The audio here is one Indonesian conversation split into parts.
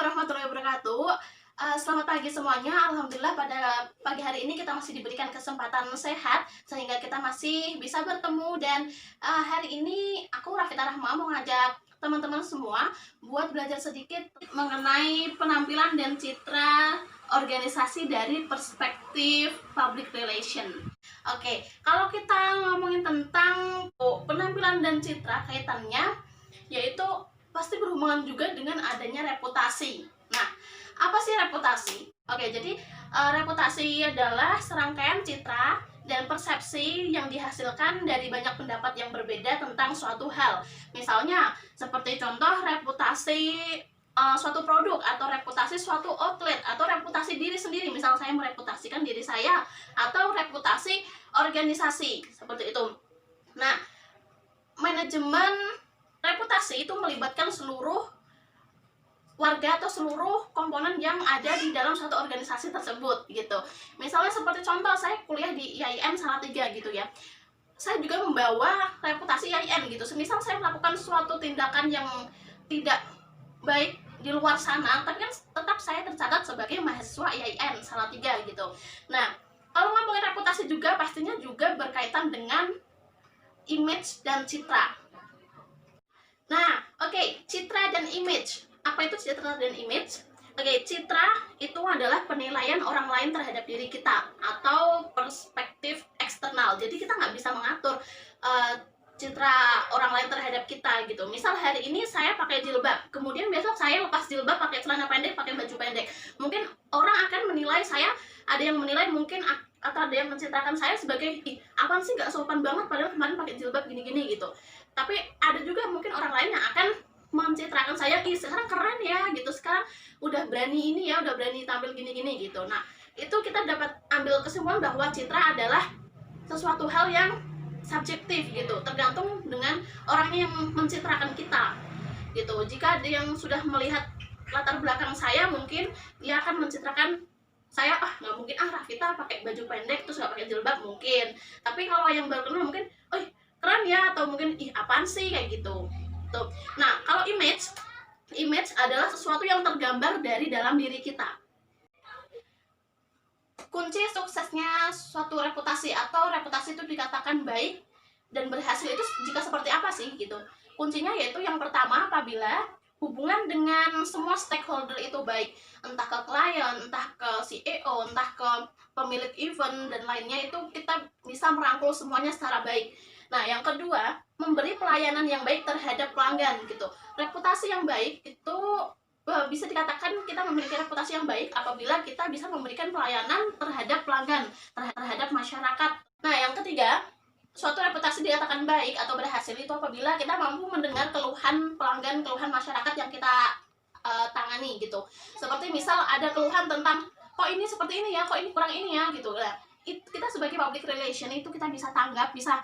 warahmatullahi wabarakatuh. Selamat pagi semuanya. Alhamdulillah pada pagi hari ini kita masih diberikan kesempatan sehat sehingga kita masih bisa bertemu dan hari ini aku Rafita Rahma mau ngajak teman-teman semua buat belajar sedikit mengenai penampilan dan citra organisasi dari perspektif public relation. Oke, kalau kita ngomongin tentang penampilan dan citra, kaitannya yaitu pasti berhubungan juga dengan adanya reputasi. Nah, apa sih reputasi? Oke, jadi reputasi adalah serangkaian citra dan persepsi yang dihasilkan dari banyak pendapat yang berbeda tentang suatu hal. Misalnya, seperti contoh reputasi suatu produk, atau reputasi suatu outlet, atau reputasi diri sendiri. Misal saya mereputasikan diri saya, atau reputasi organisasi, seperti itu. Nah, manajemen reputasi itu melibatkan seluruh warga atau seluruh komponen yang ada di dalam suatu organisasi tersebut gitu. Misalnya seperti contoh saya kuliah di IAIN Salatiga gitu ya. Saya juga membawa reputasi IAIN gitu. Semisal saya melakukan suatu tindakan yang tidak baik di luar sana, tapi kan tetap saya tercatat sebagai mahasiswa IAIN Salatiga gitu. Nah, kalau ngomongin reputasi juga pastinya juga berkaitan dengan image dan citra. Nah, oke, citra dan image. Apa itu citra dan image? Oke, citra itu adalah penilaian orang lain terhadap diri kita atau perspektif eksternal. Jadi kita nggak bisa mengatur citra orang lain terhadap kita gitu. Misal hari ini saya pakai jilbab, kemudian besok saya lepas jilbab, pakai celana pendek, pakai baju pendek. Mungkin orang akan menilai saya, ada yang menilai mungkin atau ada yang mencitrakan saya sebagai apaan sih nggak sopan banget padahal kemarin pakai jilbab gini-gini gitu. Tapi ada juga mungkin orang lain yang akan mencitrakan saya, sekarang keren ya gitu, sekarang udah berani ini ya, udah berani tampil gini-gini gitu. Nah, itu kita dapat ambil kesimpulan bahwa citra adalah sesuatu hal yang subjektif gitu, tergantung dengan orangnya yang mencitrakan kita gitu. Jika ada yang sudah melihat latar belakang saya, mungkin dia akan mencitrakan saya, nggak mungkin Rafita pakai baju pendek terus nggak pakai jilbab mungkin. Tapi kalau yang baru kenal mungkin, keren ya, atau mungkin apaan sih kayak gitu tuh. Nah, kalau image adalah sesuatu yang tergambar dari dalam diri kita. Kunci suksesnya suatu reputasi atau reputasi itu dikatakan baik dan berhasil itu jika seperti apa sih gitu. Kuncinya yaitu yang pertama, apabila hubungan dengan semua stakeholder itu baik, entah ke klien, entah ke CEO, entah ke pemilik event dan lainnya, itu kita bisa merangkul semuanya secara baik. Nah, yang kedua, memberi pelayanan yang baik terhadap pelanggan gitu. Reputasi yang baik itu bisa dikatakan kita memiliki reputasi yang baik apabila kita bisa memberikan pelayanan terhadap pelanggan, terhadap masyarakat. Nah, yang ketiga, suatu reputasi dikatakan baik atau berhasil itu apabila kita mampu mendengar keluhan pelanggan, keluhan masyarakat yang kita tangani gitu. Seperti misal ada keluhan tentang kok ini seperti ini ya, kok ini kurang ini ya gitu. Nah, kita sebagai public relation itu kita bisa tanggap, bisa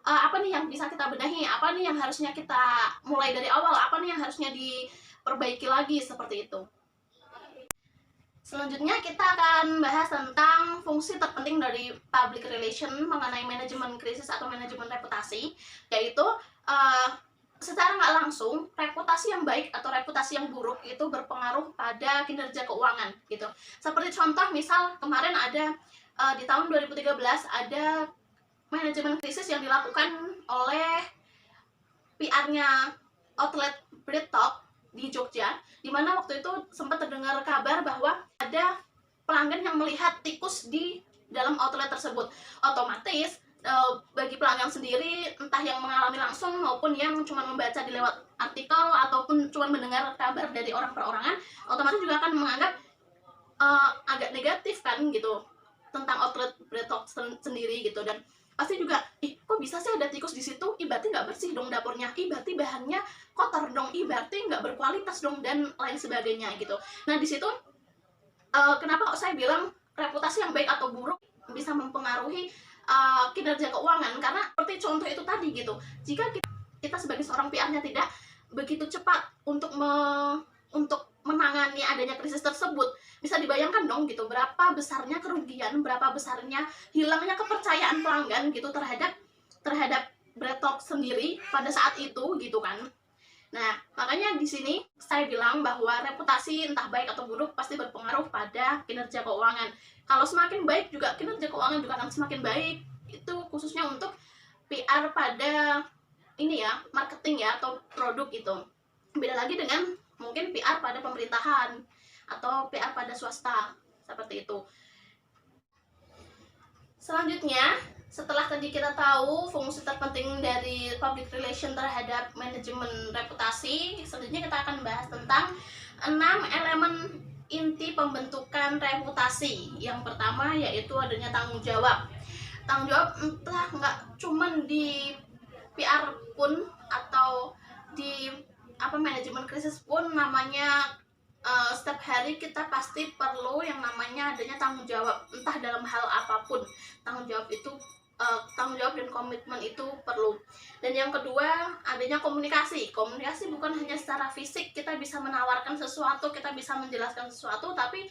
apa nih yang bisa kita benahi, apa nih yang harusnya kita mulai dari awal, apa nih yang harusnya diperbaiki lagi, seperti itu. Selanjutnya kita akan bahas tentang fungsi terpenting dari public relation mengenai manajemen krisis atau manajemen reputasi, yaitu secara nggak langsung reputasi yang baik atau reputasi yang buruk itu berpengaruh pada kinerja keuangan gitu. Seperti contoh misal kemarin ada di tahun 2013 ada manajemen krisis yang dilakukan oleh PR-nya outlet BreadTalk di Jogja, di mana waktu itu sempat terdengar kabar bahwa ada pelanggan yang melihat tikus di dalam outlet tersebut. Otomatis bagi pelanggan sendiri, entah yang mengalami langsung maupun yang cuma membaca di lewat artikel ataupun cuma mendengar kabar dari orang perorangan, otomatis juga akan menganggap agak negatif kan gitu tentang outlet BreadTalk sendiri gitu. Dan pasti juga, kok bisa sih ada tikus di situ? Berarti nggak bersih dong dapurnya. Berarti bahannya kotor dong. Berarti nggak berkualitas dong, dan lain sebagainya gitu. Nah, di situ kenapa kok saya bilang reputasi yang baik atau buruk bisa mempengaruhi kinerja keuangan? Karena seperti contoh itu tadi gitu. Jika kita sebagai seorang PR-nya tidak begitu cepat untuk menangani adanya krisis tersebut, bisa dibayangkan dong gitu berapa besarnya kerugian, berapa besarnya hilangnya kepercayaan pelanggan gitu terhadap BreadTalk sendiri pada saat itu gitu kan. Nah, makanya di sini saya bilang bahwa reputasi entah baik atau buruk pasti berpengaruh pada kinerja keuangan. Kalau semakin baik juga kinerja keuangan juga akan semakin baik. Itu khususnya untuk PR pada ini ya, marketing ya atau produk itu. Beda lagi dengan mungkin PR pada pemerintahan atau PR pada swasta seperti itu. Selanjutnya, setelah tadi kita tahu fungsi terpenting dari public relation terhadap manajemen reputasi, selanjutnya kita akan bahas tentang 6 elemen inti pembentukan reputasi. Yang pertama yaitu adanya tanggung jawab. Tanggung jawab entah nggak cuman di PR pun atau di manajemen krisis pun namanya setiap hari kita pasti perlu yang namanya adanya tanggung jawab entah dalam hal apapun. Tanggung jawab dan komitmen itu perlu. Dan yang kedua adanya komunikasi. Komunikasi bukan hanya secara fisik kita bisa menawarkan sesuatu, kita bisa menjelaskan sesuatu, tapi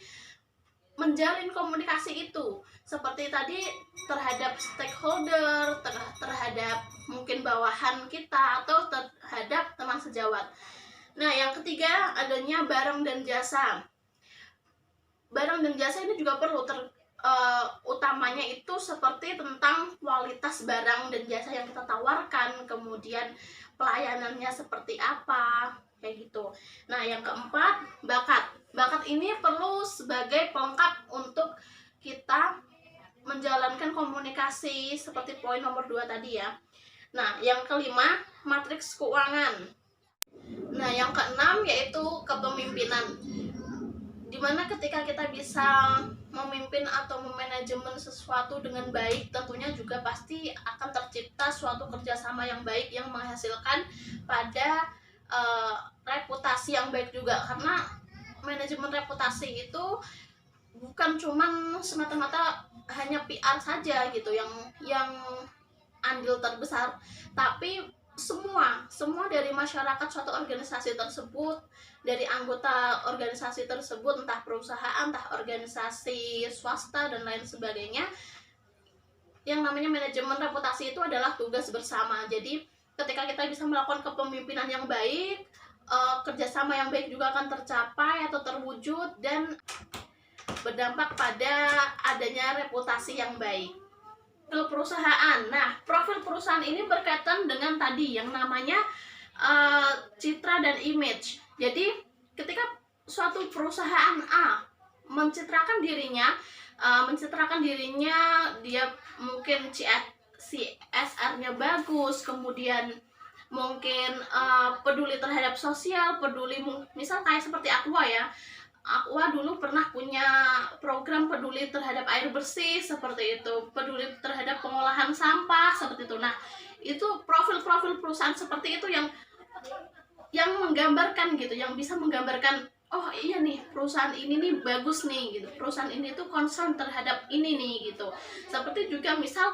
menjalin komunikasi itu seperti tadi terhadap stakeholder, terhadap mungkin bawahan kita atau terhadap teman sejawat. Nah, yang ketiga adanya barang dan jasa. Barang dan jasa ini juga perlu utamanya itu seperti tentang kualitas barang dan jasa yang kita tawarkan, kemudian pelayanannya seperti apa, kayak gitu. Nah, yang keempat, bakat. Bakat ini perlu sebagai pelengkap untuk kita menjalankan komunikasi seperti poin nomor 2 tadi ya. Nah, yang kelima, matriks keuangan. Nah, yang keenam yaitu kepemimpinan. Dimana ketika kita bisa memimpin atau memanajemen sesuatu dengan baik, tentunya juga pasti akan tercipta suatu kerjasama yang baik yang menghasilkan pada reputasi yang baik juga. Karena manajemen reputasi itu bukan cuman semata-mata hanya PR saja gitu yang andil terbesar, tapi semua dari masyarakat suatu organisasi tersebut, dari anggota organisasi tersebut, entah perusahaan, entah organisasi swasta dan lain sebagainya. Yang namanya manajemen reputasi itu adalah tugas bersama. Jadi ketika kita bisa melakukan kepemimpinan yang baik, kerjasama yang baik juga akan tercapai atau terwujud dan berdampak pada adanya reputasi yang baik. Profil perusahaan. Nah, profil perusahaan ini berkaitan dengan tadi yang namanya citra dan image. Jadi, ketika suatu perusahaan A mencitrakan dirinya dia mungkin CSR-nya bagus, kemudian mungkin peduli terhadap sosial, misal kayak seperti Aqua ya. Aqua dulu pernah punya program peduli terhadap air bersih seperti itu, peduli terhadap pengolahan sampah seperti itu. Nah, itu profil-profil perusahaan seperti itu yang menggambarkan gitu, yang bisa menggambarkan, oh iya nih perusahaan ini nih bagus nih gitu, perusahaan ini tuh concern terhadap ini nih gitu. Seperti juga misal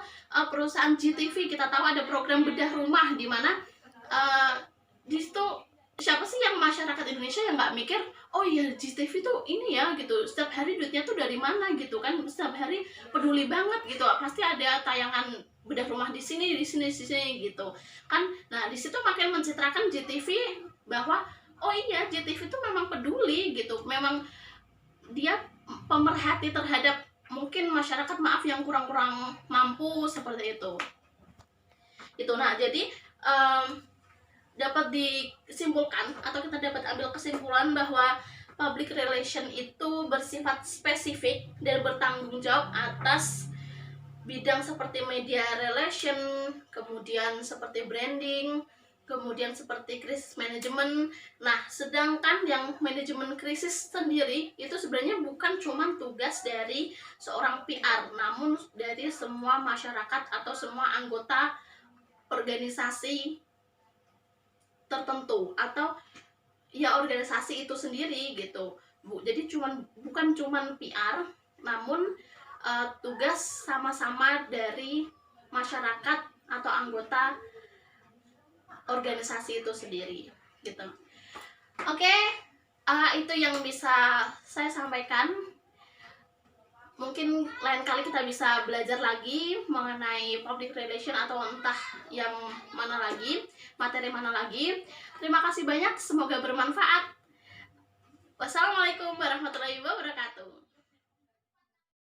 perusahaan GTV, kita tahu ada program bedah rumah di mana di situ siapa sih yang masyarakat Indonesia yang nggak mikir, oh iya GTV tuh ini ya gitu, setiap hari duitnya tuh dari mana gitu kan, setiap hari peduli banget gitu, pasti ada tayangan bedah rumah di sini gitu kan. Nah, di situ makin mencitrakan GTV bahwa oh iya GTV itu memang peduli gitu, memang dia pemerhati terhadap mungkin masyarakat yang kurang mampu seperti itu. Nah, jadi dapat disimpulkan atau kita dapat ambil kesimpulan bahwa public relation itu bersifat spesifik dan bertanggung jawab atas bidang seperti media relation, kemudian seperti branding, kemudian seperti krisis manajemen. Nah, sedangkan yang manajemen krisis sendiri itu sebenarnya bukan cuma tugas dari seorang PR, namun dari semua masyarakat atau semua anggota organisasi tertentu atau ya organisasi itu sendiri gitu. Jadi bukan cuman PR, namun tugas sama-sama dari masyarakat atau anggota organisasi itu sendiri gitu. Oke, itu yang bisa saya sampaikan. Mungkin lain kali kita bisa belajar lagi mengenai public relation atau entah yang mana lagi, materi mana lagi. Terima kasih banyak, semoga bermanfaat. Wassalamualaikum warahmatullahi wabarakatuh.